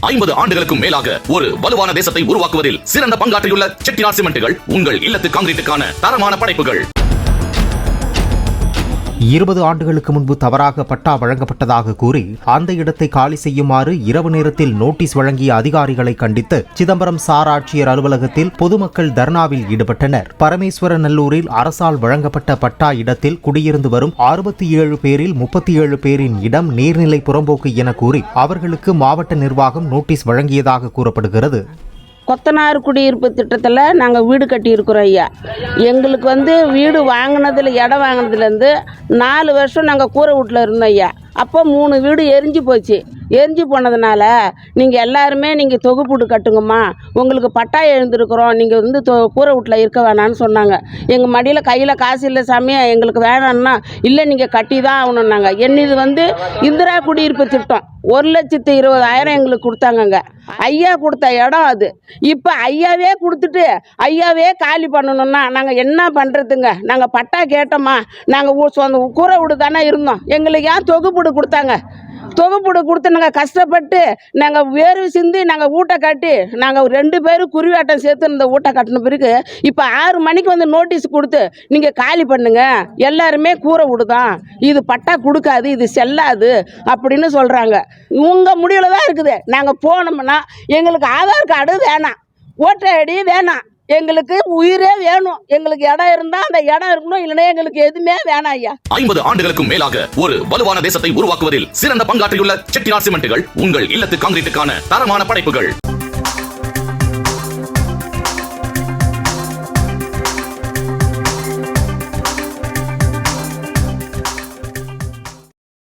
50 ஆண்டுகளுக்கும் மேலாக ஒரு வலுவான தேசத்தை உருவாக்குவதில் சிறந்த பங்காற்றியுள்ள செட்டிநாட் சிமெண்ட்டுகள் உங்கள் இல்லத்து கான்கிரீட்டுக்கான தரமான படைப்புகள். 20 ஆண்டுகளுக்கு முன்பு தவறாக பட்டா வழங்கப்பட்டதாக கூறி அந்த இடத்தை காலி செய்யுமாறு இரவு நேரத்தில் நோட்டீஸ் வழங்கிய அதிகாரிகளை கண்டித்து சிதம்பரம் சார் ஆட்சியர் அலுவலகத்தில் பொதுமக்கள் தர்ணாவில் ஈடுபட்டனர். பரமேஸ்வரநல்லூரில் அரசால் வழங்கப்பட்ட பட்டா இடத்தில் குடியிருந்து வரும் 67 பேரில் 37 பேரின் இடம் நீர்நிலை புறம்போக்கு என கூறி அவர்களுக்கு மாவட்ட நிர்வாகம் நோட்டீஸ் வழங்கியதாக கூறப்படுகிறது. கொத்தனார் குடியிருப்பு திட்டத்தில் நாங்கள் வீடு கட்டியிருக்கிறோம் ஐயா. எங்களுக்கு வீடு வாங்கினதில் இடம் வாங்கினதுலேருந்து 4 வருஷம் நாங்கள் கூரை வீட்டில் இருந்தோம் ஐயா. அப்போ 3 வீடு எரிஞ்சு போச்சு. எரிஞ்சு போனதுனால நீங்கள் எல்லாருமே நீங்கள் தொகுப்பீடு கட்டுங்கம்மா, உங்களுக்கு பட்டா எழுந்திருக்கிறோம், நீங்கள் கூரை வீட்டில் இருக்க வேணான்னு சொன்னாங்க. எங்கள் மடியில் கையில் காசு இல்லை சாமி, எங்களுக்கு வேணான்னா இல்லை நீங்கள் கட்டி தான் ஆகணுன்னாங்க. என்னது இந்திரா குடியிருப்பு திட்டம் 1,20,000 எங்களுக்கு கொடுத்தாங்கங்க. ஐயா கொடுத்த இடம் அது. இப்போ ஐயாவே கொடுத்துட்டு ஐயாவே காலி பண்ணணும்னா நாங்கள் என்ன பண்ணுறதுங்க? நாங்கள் பட்டா கேட்டோமா, நாங்கள் சொந்த கூரை வீடு தானே இருந்தோம், எங்களுக்கு ஏன் தொகுப்பீடு கொடுத்தாங்க? தொகுப்பீடு கொடுத்து நாங்கள் கஷ்டப்பட்டு நாங்கள் வேர்வை சிந்தி நாங்கள் வீட்டை கட்டி நாங்கள் 2 பேரும் குருவியாட்டம் சேர்த்து இந்த வீட்டை கட்டின பிறகு இப்போ 6 மணிக்கு நோட்டீஸ் கொடுத்து நீங்கள் காலி பண்ணுங்க, எல்லாருமே கூரை வீடு தான், இது பட்டா கொடுக்காது, இது செல்லாது அப்படின்னு சொல்கிறாங்க. உங்கள் முடிவில் தான் இருக்குது. நாங்கள் போனோம்னா எங்களுக்கு ஆதார் கார்டு வேணாம், ஓட்டர் ஐடி வேணாம், எங்களுக்கு உயிரே வேணும். எங்களுக்கு இடம் இருந்தா அந்த இடம் இருக்கணும், இல்லைன்னா எங்களுக்கு எதுவுமே வேணாம் ஐயா. 50 ஆண்டுகளுக்கும் மேலாக ஒரு வலுவான தேசத்தை உருவாக்குவதில் சிறந்த பங்காற்றியுள்ள செட்டிநாட் சிமெண்ட்டுகள் உங்கள் இல்லத்து கான்கிரீட்டுக்கான தரமான படைப்புகள்.